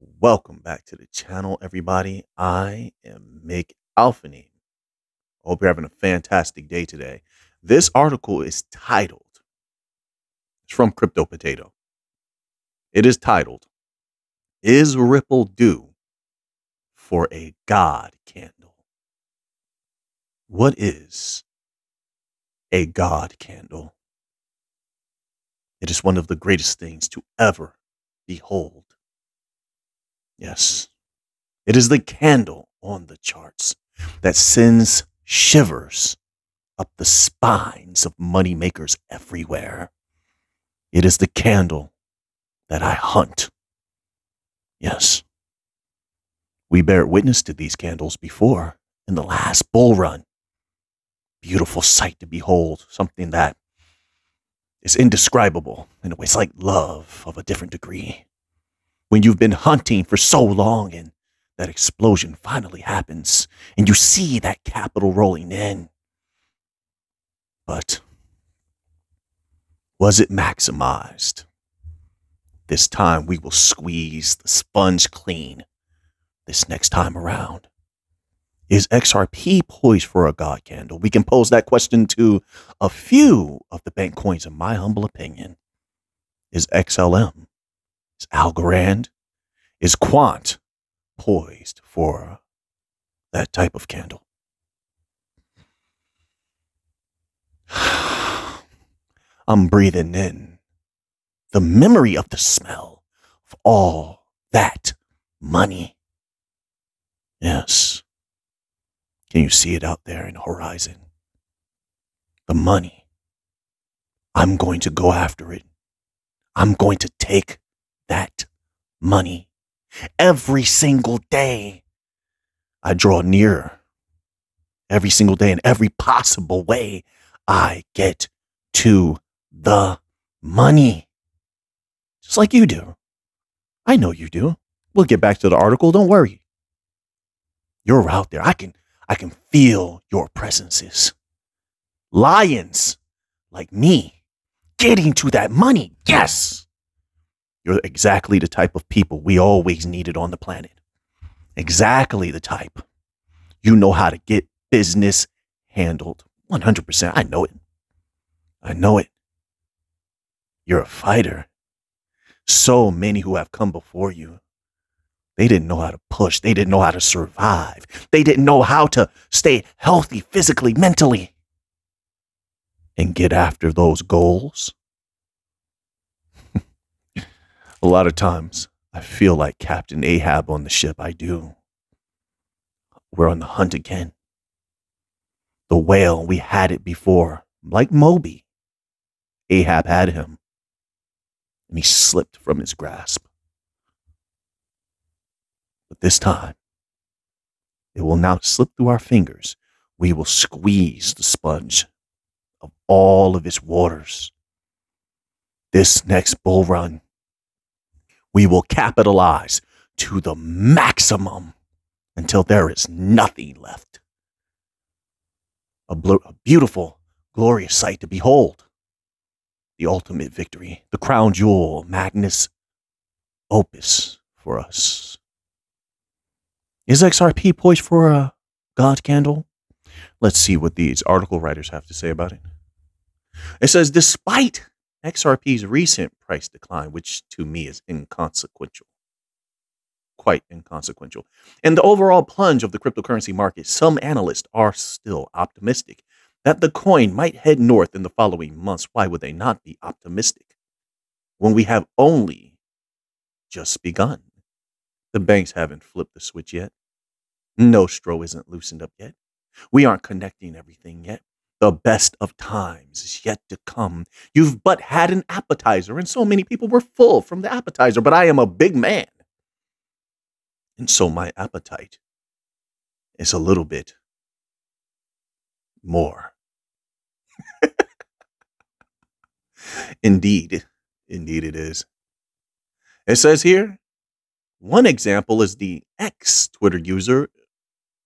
Welcome back to the channel, everybody. I am Mick Alphanine. Hope you're having a fantastic day today. This article is titled, it's from Crypto Potato. It is titled, "Is Ripple Due for a God Candle?" What is a God candle? It is one of the greatest things to ever behold. Yes, it is the candle on the charts that sends shivers up the spines of moneymakers everywhere. It is the candle that I hunt. Yes, we bear witness to these candles before in the last bull run. Beautiful sight to behold, something that is indescribable in a way. It's like love of a different degree. When you've been hunting for so long and that explosion finally happens and you see that capital rolling in. But was it maximized? This time we will squeeze the sponge clean this next time around. Is XRP poised for a God candle? We can pose that question to a few of the bank coins, in my humble opinion. Is XLM? Is Algorand? Is Quant poised for that type of candle? I'm breathing in the memory of the smell of all that money. Yes. Can you see it out there in the horizon? The money. I'm going to go after it. I'm going to take that money. Every single day, I draw nearer. Every single day, in every possible way, I get to the money. Just like you do. I know you do. We'll get back to the article. Don't worry. You're out there. I can feel your presences. Lions like me getting to that money. Yes. You're exactly the type of people we always needed on the planet. Exactly the type. You know how to get business handled. 100%. I know it. I know it. You're a fighter. So many who have come before you, they didn't know how to push. They didn't know how to survive. They didn't know how to stay healthy physically, mentally, and get after those goals. A lot of times, I feel like Captain Ahab on the ship. I do. We're on the hunt again. The whale, we had it before. Like Moby. Ahab had him. And he slipped from his grasp. But this time, it will now slip through our fingers. We will squeeze the sponge of all of its waters. This next bull run, we will capitalize to the maximum until there is nothing left. A beautiful, glorious sight to behold. The ultimate victory, the crown jewel, magnus opus for us. Is XRP poised for a God candle? Let's see what these article writers have to say about it. It says, despite XRP's recent price decline, which to me is inconsequential, quite inconsequential, and the overall plunge of the cryptocurrency market, some analysts are still optimistic that the coin might head north in the following months. Why would they not be optimistic when we have only just begun? The banks haven't flipped the switch yet. Nostro isn't loosened up yet. We aren't connecting everything yet. The best of times is yet to come. You've but had an appetizer, and so many people were full from the appetizer, but I am a big man. And so my appetite is a little bit more. Indeed it is. It says here, one example is the X Twitter user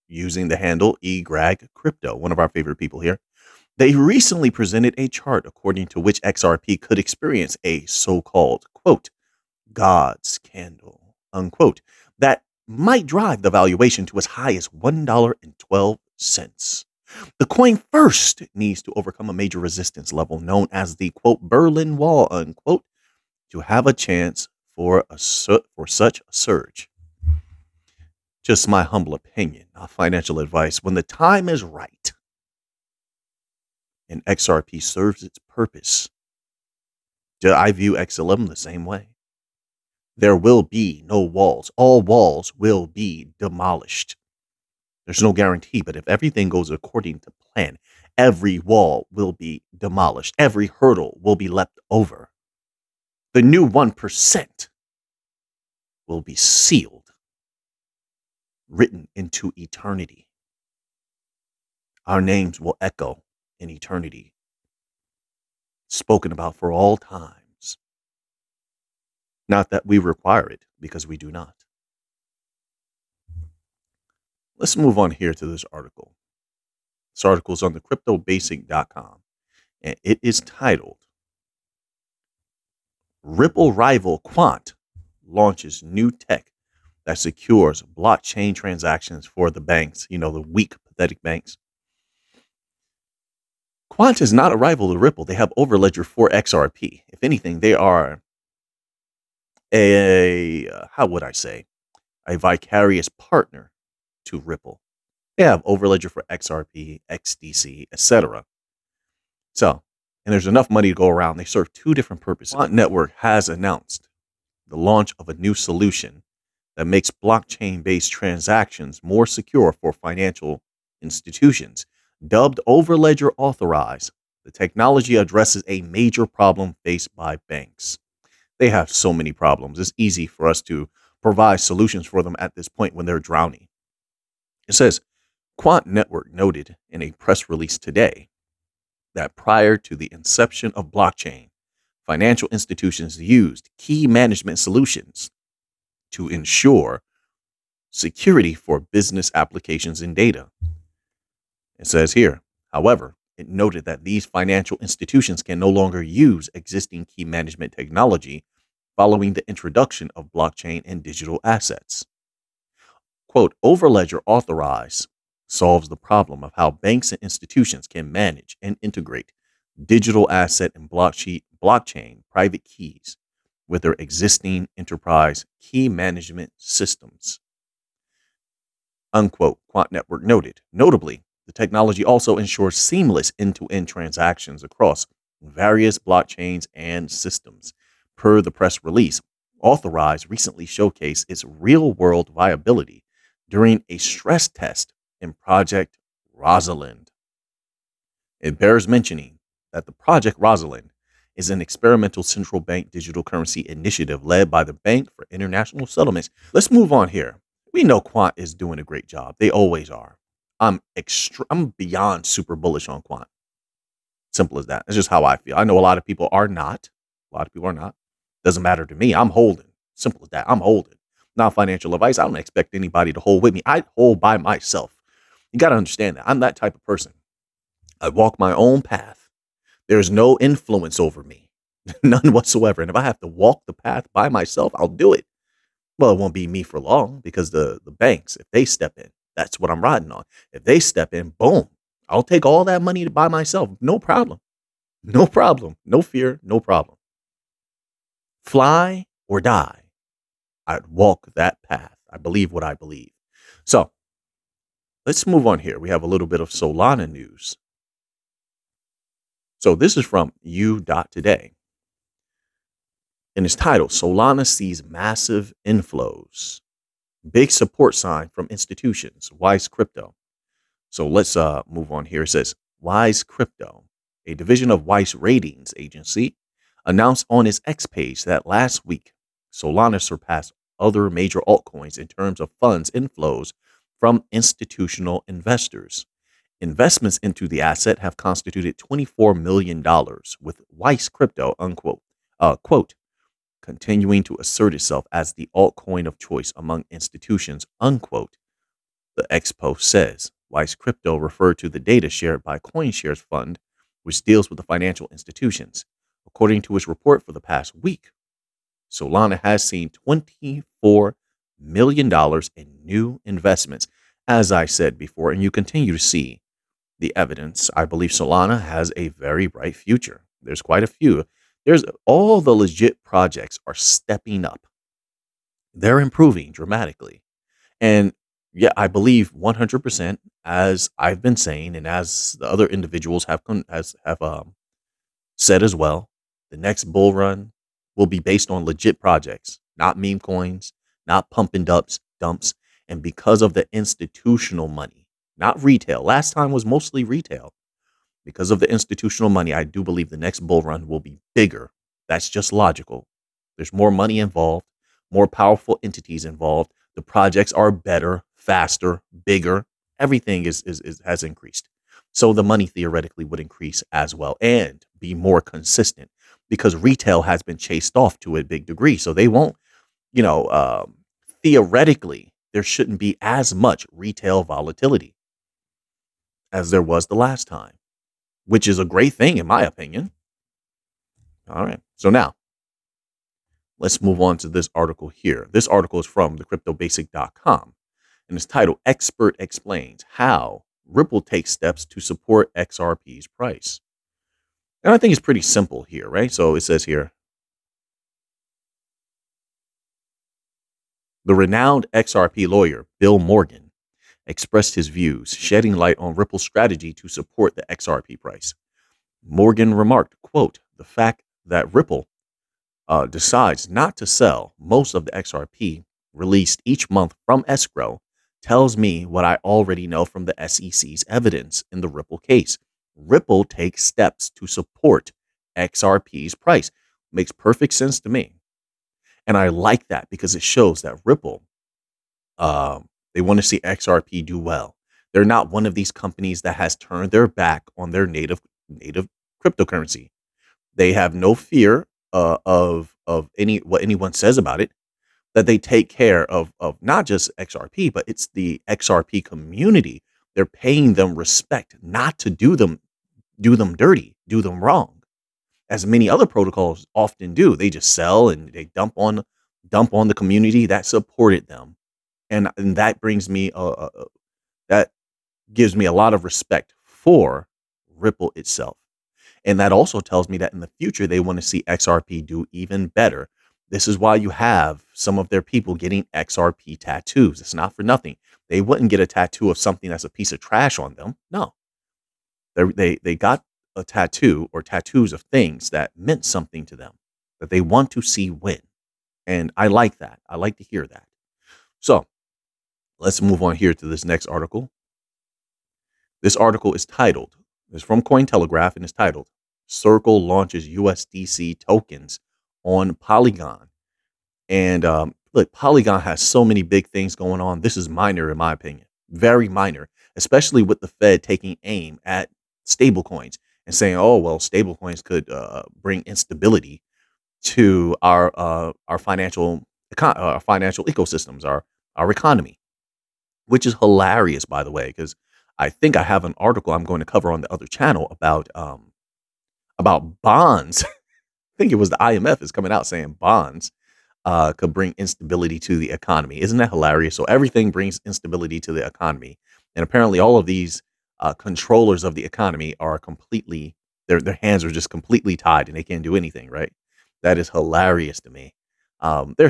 using the handle eGragCrypto, one of our favorite people here. They recently presented a chart according to which XRP could experience a so-called, quote, God's candle, unquote, that might drive the valuation to as high as $1.12. The coin first needs to overcome a major resistance level known as the, quote, Berlin Wall, unquote, to have a chance for such a surge. Just my humble opinion, not financial advice. When the time is right and XRP serves its purpose, I view X11 the same way. There will be no walls. All walls will be demolished. There's no guarantee, but if everything goes according to plan, every wall will be demolished. Every hurdle will be leapt over. The new 1% will be sealed, written into eternity. Our names will echo in eternity, spoken about for all times. Not that we require it, because we do not. Let's move on here to this article. This article is on the cryptobasic.com, and it is titled, Ripple Rival Quant Launches New Tech That Secures Blockchain Transactions for the Banks. You know, the weak, pathetic banks. Quant is not a rival to Ripple. They have Overledger for XRP. If anything, they are a vicarious partner to Ripple. They have Overledger for XRP, XDC, etc. So, and there's enough money to go around. They serve two different purposes. Quant Network has announced the launch of a new solution that makes blockchain-based transactions more secure for financial institutions. Dubbed Overledger Authorized, the technology addresses a major problem faced by banks. They have so many problems. It's easy for us to provide solutions for them at this point when they're drowning. It says, Quant Network noted in a press release today that prior to the inception of blockchain, financial institutions used key management solutions to ensure security for business applications and data. It says here, however, it noted that these financial institutions can no longer use existing key management technology following the introduction of blockchain and digital assets. Quote, Overledger Authorized solves the problem of how banks and institutions can manage and integrate digital asset and blockchain private keys with their existing enterprise key management systems. Unquote, Quant Network noted. Notably, the technology also ensures seamless end-to-end transactions across various blockchains and systems. Per the press release, Authorized recently showcased its real-world viability during a stress test in Project Rosalind. It bears mentioning that the Project Rosalind is an experimental central bank digital currency initiative led by the Bank for International Settlements. Let's move on here. We know Quant is doing a great job. They always are. I'm beyond super bullish on Quant. Simple as that. That's just how I feel. I know a lot of people are not. Doesn't matter to me. I'm holding. Simple as that. I'm holding. Not financial advice. I don't expect anybody to hold with me. I hold by myself. You got to understand that. I'm that type of person. I walk my own path. There's no influence over me. None whatsoever. And if I have to walk the path by myself, I'll do it. Well, it won't be me for long because the banks, if they step in, that's what I'm riding on. If they step in, boom, I'll take all that money by myself. No problem. No problem. No fear. No problem. Fly or die. I'd walk that path. I believe what I believe. So let's move on here. We have a little bit of Solana news. So this is from U.Today. And it's titled, Solana sees massive inflows. Big support sign from institutions. Wise Crypto. So let's move on here. It says, Wise Crypto, a division of Wise Ratings Agency, announced on its X page that last week, Solana surpassed other major altcoins in terms of funds inflows from institutional investors. Investments into the asset have constituted $24 million, with Wise Crypto, unquote, quote, continuing to assert itself as the altcoin of choice among institutions, unquote. The X post says Wise Crypto referred to the data shared by CoinShares Fund, which deals with the financial institutions. According to its report for the past week, Solana has seen 24 million in new investments, as I said before, and you continue to see the evidence. I believe Solana has a very bright future. There's quite a few. There's all the legit projects are stepping up. They're improving dramatically. And yeah, I believe 100%, as I've been saying, and as the other individuals have said as well, the next bull run will be based on legit projects, not meme coins, not pump and dumps, and because of the institutional money, not retail. Last time was mostly retail. Because of the institutional money, I do believe the next bull run will be bigger. That's just logical. There's more money involved, more powerful entities involved. The projects are better, faster, bigger. Everything has increased. So the money theoretically would increase as well and be more consistent because retail has been chased off to a big degree. So they won't, you know, theoretically, there shouldn't be as much retail volatility as there was the last time, which is a great thing, in my opinion. All right. So now let's move on to this article here. This article is from thecryptobasic.com and it's titled Expert Explains How Ripple Takes Steps to Support XRP's Price. And I think it's pretty simple here, right? So it says here, the renowned XRP lawyer, Bill Morgan, expressed his views, shedding light on Ripple's strategy to support the XRP price. Morgan remarked, quote, the fact that Ripple decides not to sell most of the XRP released each month from escrow tells me what I already know from the SEC's evidence in the Ripple case. Ripple takes steps to support XRP's price. Makes perfect sense to me. And I like that because it shows that Ripple, they want to see XRP do well. They're not one of these companies that has turned their back on their native cryptocurrency. They have no fear of any what anyone says about it. That they take care of not just XRP, but it's the XRP community. They're paying them respect, not to do them dirty, do them wrong, as many other protocols often do. They just sell and they dump on the community that supported them, and that brings me that gives me a lot of respect for Ripple itself. And that also tells me that in the future, they want to see XRP do even better. This is why you have some of their people getting XRP tattoos. It's not for nothing. They wouldn't get a tattoo of something that's a piece of trash on them. No, they got a tattoo or tattoos of things that meant something to them, that they want to see win. And I like that. I like to hear that. So let's move on here to this next article. This article is titled, it's from Cointelegraph and it's titled, Circle launches USDC tokens on Polygon. And look, Polygon has so many big things going on. This is minor, in my opinion, very minor, especially with the Fed taking aim at stablecoins and saying, "Oh, well, stablecoins could bring instability to our financial ecosystems, our economy," which is hilarious, by the way, because I think I have an article I'm going to cover on the other channel about bonds. I think it was the IMF is coming out saying bonds could bring instability to the economy. Isn't that hilarious? So everything brings instability to the economy. And apparently all of these controllers of the economy are completely, their hands are just completely tied and they can't do anything, right? That is hilarious to me. They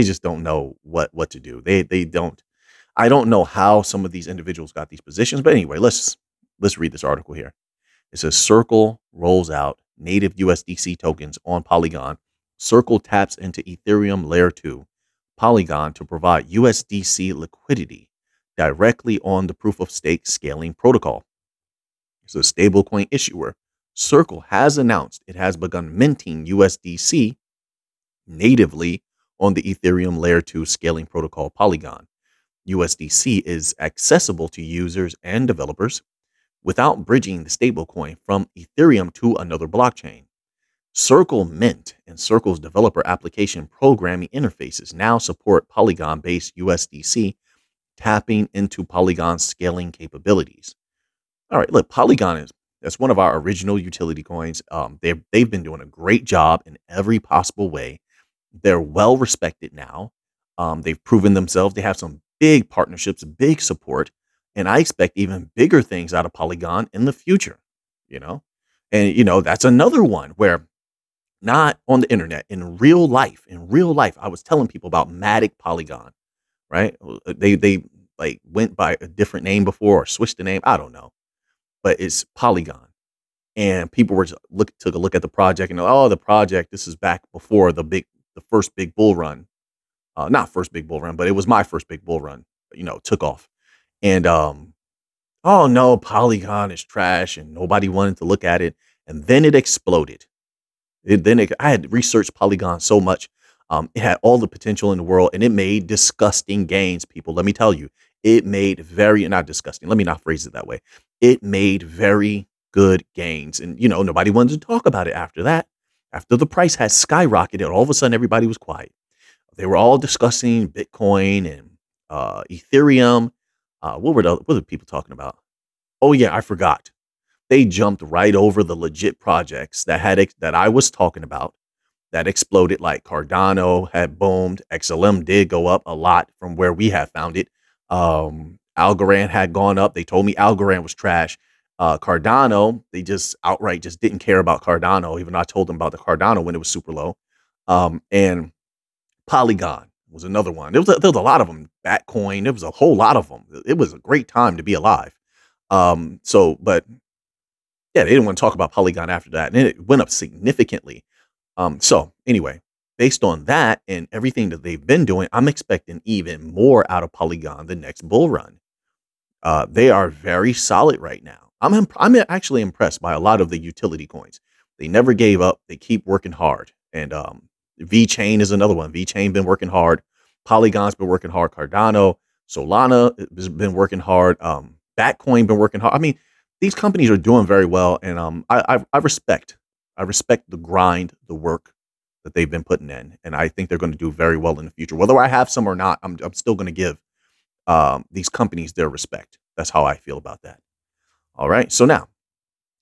just don't know what to do. They don't, I don't know how some of these individuals got these positions, but anyway, let's read this article here. It says Circle rolls out native USDC tokens on Polygon. Circle taps into Ethereum Layer 2 Polygon to provide USDC liquidity directly on the proof of stake scaling protocol. It's a stablecoin issuer. Circle has announced it has begun minting USDC natively on the Ethereum Layer 2 scaling protocol Polygon. USDC is accessible to users and developers without bridging the stablecoin from Ethereum to another blockchain. Circle Mint and Circle's developer application programming interfaces now support Polygon-based USDC, tapping into Polygon's scaling capabilities. All right, look, Polygon that's one of our original utility coins. They've been doing a great job in every possible way. They're well respected now. They've proven themselves. They have some big partnerships, big support, and I expect even bigger things out of Polygon in the future. You know, and that's another one where not on the internet, in real life. In real life, I was telling people about Matic Polygon, right? They like went by a different name before or switched the name. I don't know, but it's Polygon. And people were took a look at the project and the project. This is back before the first big bull run, not first big bull run, but it was my first big bull run. Took off, and oh no, Polygon is trash, and nobody wanted to look at it, and then it exploded. I had researched Polygon so much. It had all the potential in the world, and it made disgusting gains. People, let me tell you, it made not disgusting. Let me not phrase it that way. It made very good gains, and nobody wanted to talk about it after that. After the price had skyrocketed, all of a sudden everybody was quiet. They were all discussing Bitcoin and Ethereum. What were people talking about? Oh yeah, I forgot. They jumped right over the legit projects that I was talking about that exploded. Like Cardano had boomed. XLM did go up a lot from where we had found it. Algorand had gone up. They told me Algorand was trash. Cardano, they just outright just didn't care about Cardano, even though I told them about the Cardano when it was super low. And Polygon was another one. There was a lot of them. Batcoin, there was a whole lot of them. It was a great time to be alive. But yeah, they didn't want to talk about Polygon after that, and it went up significantly. So anyway, based on that and everything that they've been doing, I'm expecting even more out of Polygon the next bull run. They are very solid right now. I'm actually impressed by a lot of the utility coins. They never gave up. They keep working hard. And VeChain is another one. VeChain been working hard. Polygon's been working hard. Cardano, Solana has been working hard. Batcoin been working hard. I mean, these companies are doing very well, and I respect the grind, the work that they've been putting in, and I think they're going to do very well in the future. Whether I have some or not, I'm still going to give these companies their respect. That's how I feel about that. All right, so now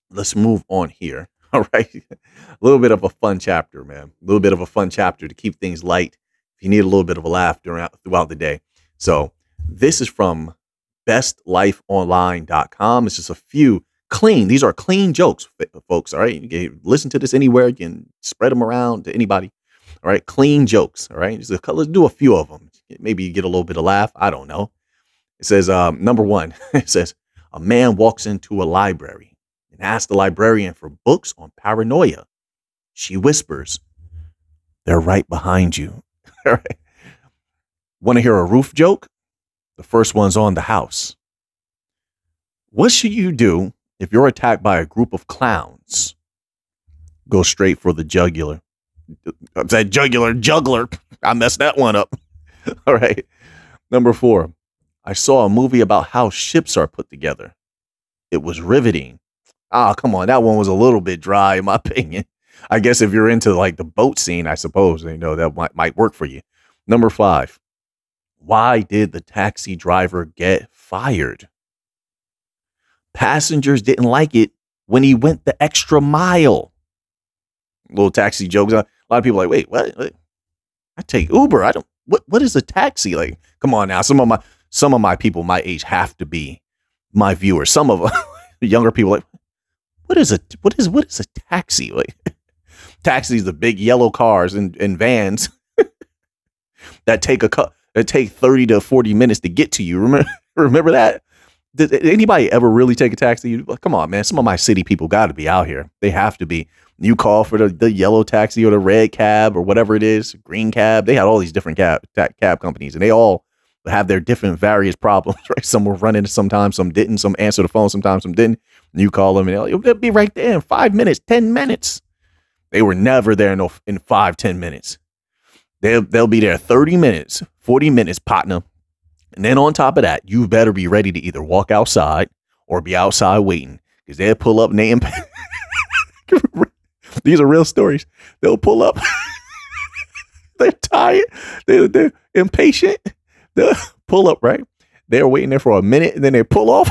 let's move on here. All right, a little bit of a fun chapter, man. A little bit of a fun chapter to keep things light. If you need a little bit of a laugh throughout the day. So this is from bestlifeonline.com. It's just a few these are clean jokes, folks. All right. You can listen to this anywhere. You can spread them around to anybody. All right. Clean jokes. All right. Let's do a few of them. Maybe you get a little bit of laugh. I don't know. It says, number one, it says, a man walks into a library and asks the librarian for books on paranoia. She whispers, they're right behind you. All right. Want to hear a roof joke? The first one's on the house. What should you do if you're attacked by a group of clowns? Go straight for the jugular. That juggler. I messed that one up. All right. Number 4. I saw a movie about how ships are put together. It was riveting. Come on. That one was a little bit dry, in my opinion. I guess if you're into like the boat scene, I suppose, that might work for you. Number 5. Why did the taxi driver get fired? Passengers didn't like it when he went the extra mile. Little taxi jokes. A lot of people are like, wait, what? I take Uber. I don't. What is a taxi? Like, come on now. Some of my people my age have to be my viewers. Some of them, younger people, like, what is a taxi? Like, taxis, the big yellow cars and vans that take 30 to 40 minutes to get to you. Remember that? Did anybody ever really take a taxi? Come on, man. Some of my city people got to be out here. They have to be. You call for the yellow taxi or the red cab or whatever it is, green cab. They had all these different cab companies, and they all have their different various problems, right? Some were running sometimes, some didn't. Some answer the phone sometimes, some didn't. And you call them, and they'll be right there in 5 minutes, 10 minutes. They were never there in 5-10 minutes. They'll be there 30 minutes, 40 minutes, partner. And then on top of that, you better be ready to either walk outside or be outside waiting, because they'll pull up and these are real stories. They'll pull up. They're tired. They're impatient. They'll pull up, right? They're waiting there for a minute, and then they pull off.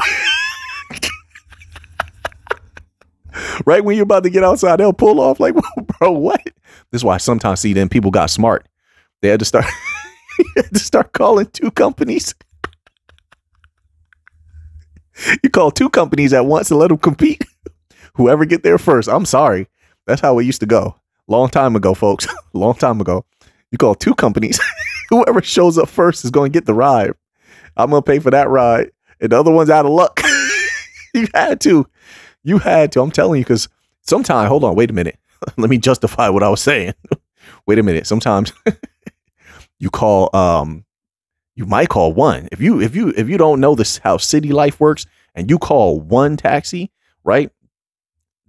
Right when you're about to get outside, they'll pull off like, bro, what? This is why I sometimes see them people got smart. They had to start had to start calling two companies. You call two companies at once and let them compete. Whoever get there first. I'm sorry. That's how it used to go. Long time ago, folks. Long time ago. You call two companies. Whoever shows up first is going to get the ride. I'm going to pay for that ride. And the other one's out of luck. You had to. You had to. I'm telling you, because sometimes, hold on, wait a minute. Let me justify what I was saying. Wait a minute. Sometimes you call, you might call one. If you don't know this, how city life works, and you call one taxi, right?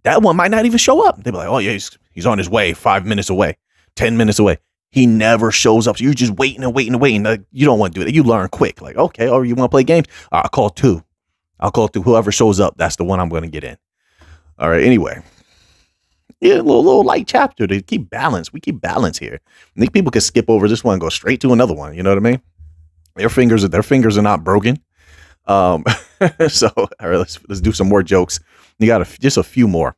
That one might not even show up. They'll be like, oh yeah, he's on his way, 5 minutes away, 10 minutes away. He never shows up. So you're just waiting and waiting and waiting. Like, you don't want to do that. You learn quick. Like, okay, or you want to play games? I'll call two. I'll call two. Whoever shows up, that's the one I'm going to get in. All right. Anyway, yeah, a little light chapter to keep balance. We keep balance here. I think people can skip over this one and go straight to another one. You know what I mean? Their fingers are not broken. So all right, let's do some more jokes. You got just a few more.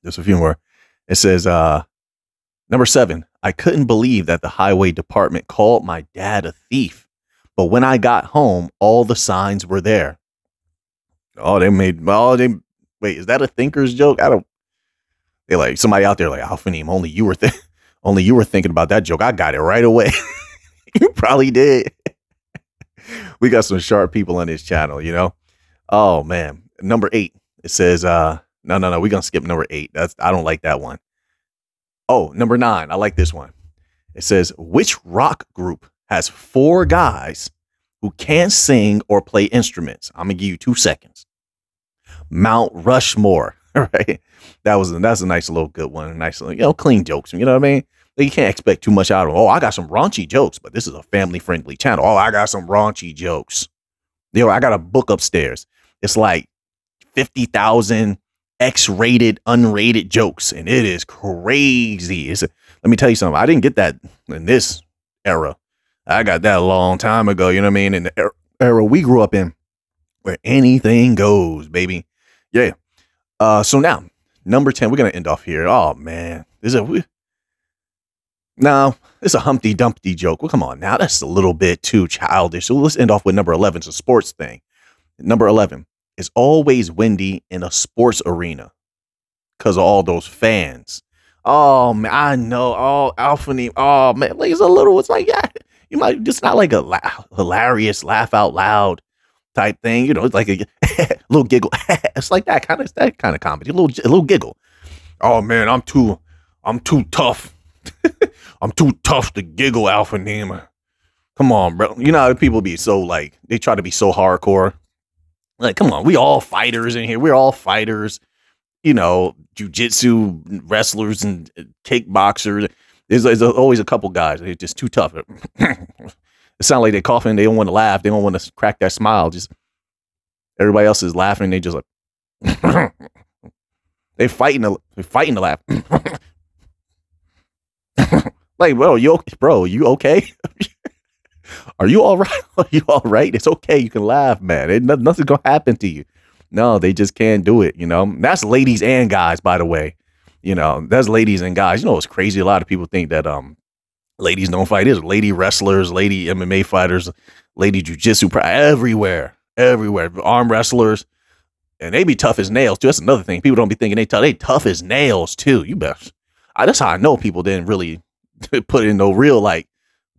Just a few more. It says, number 7, I couldn't believe that the highway department called my dad a thief. But when I got home, all the signs were there. Oh, wait, is that a thinker's joke? They're like, somebody out there like, Alphanim, only you were thinking about that joke. I got it right away. You probably did. We got some sharp people on this channel, you know? Oh man. Number 8. It says, no, we're going to skip number 8. I don't like that one. Oh, number 9. I like this one. It says, which rock group has 4 guys who can't sing or play instruments? I'm going to give you 2 seconds. Mount Rushmore. Right? That's a nice little good one. Nice little, clean jokes. You know what I mean? You can't expect too much out of them. Oh, I got some raunchy jokes, but this is a family-friendly channel. Oh, I got some raunchy jokes. I got a book upstairs. It's like 50,000 X-rated, unrated jokes, and it is crazy. Let me tell you something. I didn't get that in this era. I got that a long time ago. You know what I mean? In the era we grew up in, where anything goes, baby. Yeah. So now, number 10. We're gonna end off here. Oh man, it's a Humpty Dumpty joke. Well, come on now. That's a little bit too childish. So let's end off with number 11. It's a sports thing. Number 11. It's always windy in a sports arena because of all those fans. Oh man, I know. Oh, Alphanim. Oh man, like it's like, yeah, you might just not like a hilarious laugh out loud type thing. It's like a little giggle. It's like that kind of comedy. A little giggle. Oh man, I'm too tough. I'm too tough to giggle, Alphanim. Come on, bro. You know how people be so like, they try to be so hardcore. Like, come on, we all fighters in here. We're all fighters, jiu-jitsu wrestlers and kickboxers. There's always a couple guys. They're just too tough. It sounds like they're coughing. They don't want to laugh. They don't want to crack that smile. Just everybody else is laughing. They just like, they're fighting to laugh. Like, bro, you okay? Are you all right? Are you all right? It's okay. You can laugh, man. Nothing's going to happen to you. No, they just can't do it. That's ladies and guys, by the way. That's ladies and guys. It's crazy. A lot of people think that ladies don't fight. There's lady wrestlers, lady MMA fighters, lady jiu-jitsu, everywhere. Arm wrestlers. And they be tough as nails, too. That's another thing. People don't be thinking they tough as nails, too. You bet. That's how I know people didn't really put in no real, like,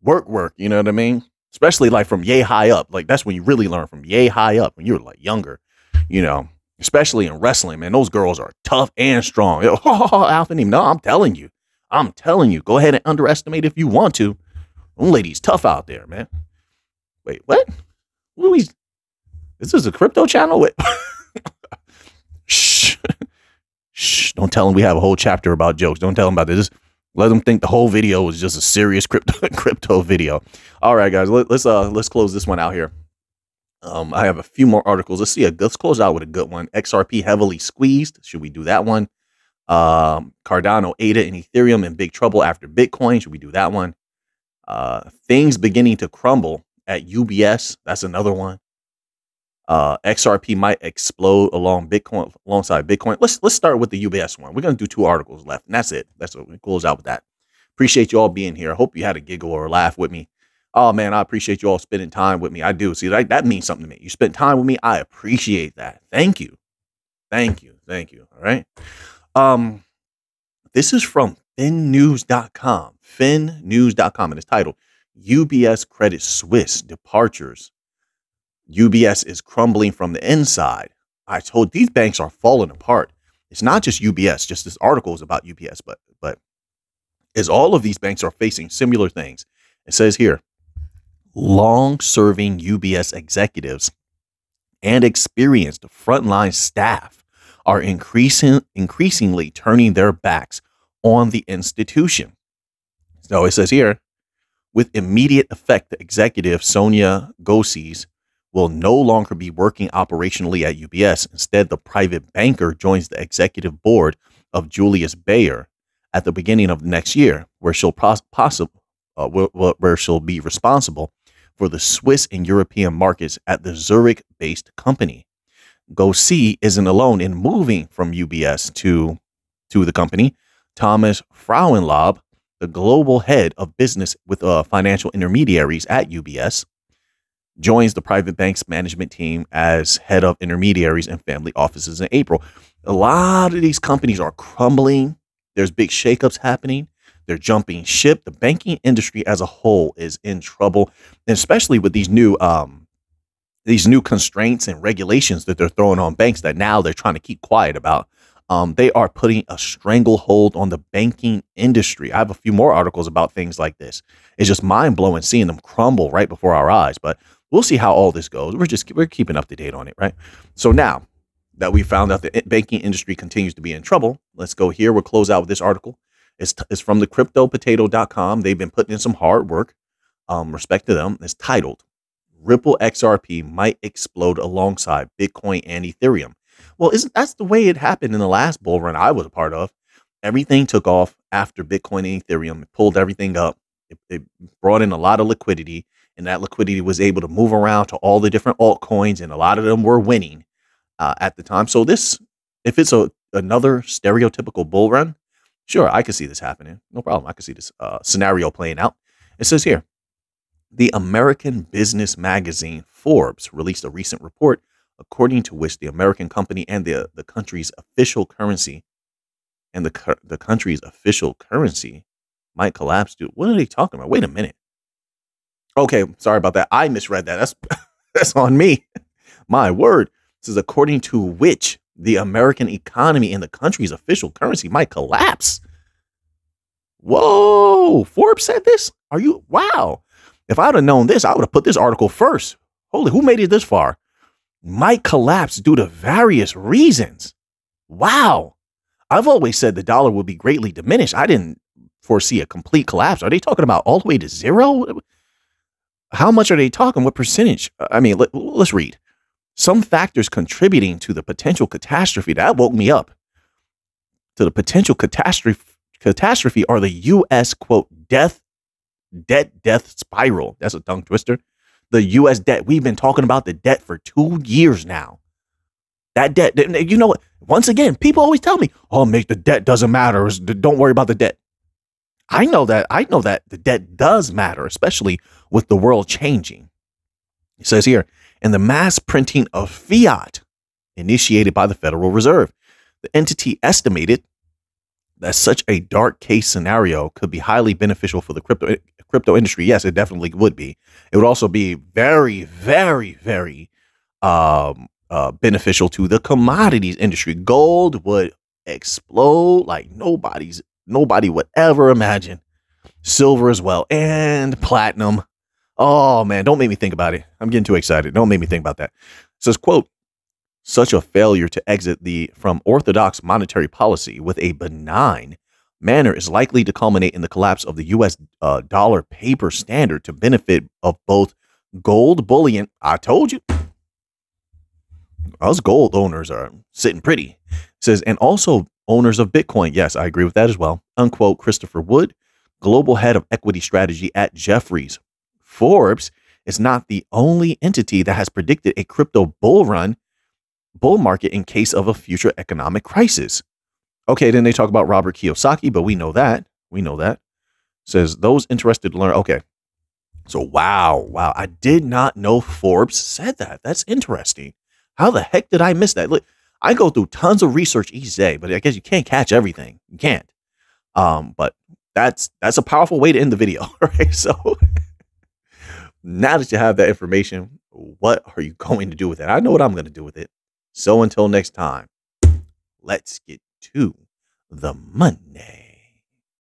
work. You know what I mean? Especially like from yay high up. Like that's when you really learn, from yay high up, when you're like younger, especially in wrestling, man. Those girls are tough and strong. Alphanim. No, I'm telling you, go ahead and underestimate if you want to. Them ladies tough out there, man. Wait, what? This is a crypto channel? Wait. Shh. Don't tell them we have a whole chapter about jokes. Don't tell them about this. Let them think the whole video was just a serious crypto video. All right, guys, let's close this one out here. I have a few more articles. Let's close out with a good one. XRP heavily squeezed. Should we do that one? Cardano, ADA, and Ethereum in big trouble after Bitcoin. Should we do that one? Things beginning to crumble at UBS. That's another one. XRP might explode alongside Bitcoin. Let's start with the UBS one. We're gonna do 2 articles left, and that's it. That's what we close out with that. Appreciate you all being here. I hope you had a giggle or a laugh with me. Oh man, I appreciate you all spending time with me. I do. See, that means something to me. You spent time with me. I appreciate that. Thank you. Thank you. Thank you. All right. This is from finnews.com. Finnews.com, and it's titled UBS Credit Suisse Departures. UBS is crumbling from the inside. I told these banks are falling apart. It's not just UBS, just this article is about UBS, but as all of these banks are facing similar things. It says here, long-serving UBS executives and experienced frontline staff are increasingly turning their backs on the institution. So it says here, with immediate effect, the executive Sonia Gosses will no longer be working operationally at UBS. Instead, the private banker joins the executive board of Julius Baer at the beginning of next year, where she'll be responsible for the Swiss and European markets at the Zurich-based company. Gosses isn't alone in moving from UBS to the company. Thomas Frauenlob, the global head of business with financial intermediaries at UBS, joins the private bank's management team as head of intermediaries and family offices in April. A lot of these companies are crumbling. There's big shakeups happening. They're jumping ship. The banking industry as a whole is in trouble, and especially with these new constraints and regulations that they're throwing on banks that now they're trying to keep quiet about. They are putting a stranglehold on the banking industry. I have a few more articles about things like this. It's just mind blowing seeing them crumble right before our eyes, but we'll see how all this goes. We're keeping up to date on it, right? So now that we found out the banking industry continues to be in trouble, let's go here. We'll close out with this article. It's from the cryptopotato.com. They've been putting in some hard work. Respect to them. It's titled Ripple XRP might explode alongside Bitcoin and Ethereum. Well, that's the way it happened in the last bull run I was a part of. Everything took off after Bitcoin and Ethereum. It pulled everything up. It brought in a lot of liquidity, and that liquidity was able to move around to all the different altcoins, and a lot of them were winning at the time. So if it's another stereotypical bull run, sure, I could see this happening. No problem. I could see this scenario playing out. It says here, the American business magazine Forbes released a recent report according to which the American company and the country's official currency might collapse. Dude, what are they talking about? Wait a minute. Okay, sorry about that. I misread that. That's on me. My word. This is according to which the American economy and the country's official currency might collapse. Whoa, Forbes said this? Wow. If I'd have known this, I would have put this article first. Holy, who made it this far? Might collapse due to various reasons. Wow. I've always said the dollar will be greatly diminished. I didn't foresee a complete collapse. Are they talking about all the way to zero? How much are they talking? What percentage? I mean, let's read. Some factors contributing to the potential catastrophe, that woke me up. To the potential catastrophe are the U.S., quote, death spiral. That's a tongue twister. The U.S. debt. We've been talking about the debt for 2 years now. That debt, you know what? Once again, people always tell me, oh, Mick, the debt doesn't matter. Don't worry about the debt. I know that the debt does matter, especially with the world changing. It says here, and the mass printing of fiat initiated by the Federal Reserve. The entity estimated that such a dark case scenario could be highly beneficial for the crypto industry. Yes, it definitely would be. It would also be very, very, very beneficial to the commodities industry. Gold would explode like nobody would ever imagine. Silver as well, and platinum. Oh man, don't make me think about it. I'm getting too excited. Don't make me think about that. It says, quote, such a failure to exit from orthodox monetary policy with a benign manner is likely to culminate in the collapse of the U.S. Dollar paper standard to benefit of both gold bullion. I told you. Us gold owners are sitting pretty. It says, and also owners of Bitcoin. Yes, I agree with that as well. Unquote, Christopher Wood, global head of equity strategy at Jefferies. Forbes is not the only entity that has predicted a crypto bull market in case of a future economic crisis. Okay, then they talk about Robert Kiyosaki, but we know that. Says those interested to learn. Okay. So wow. I did not know Forbes said that. That's interesting. How the heck did I miss that? Look, I go through tons of research each day, but I guess you can't catch everything. You can't. But that's a powerful way to end the video, right? So now that you have that information, what are you going to do with it? I know what I'm going to do with it. So until next time, let's get to the money.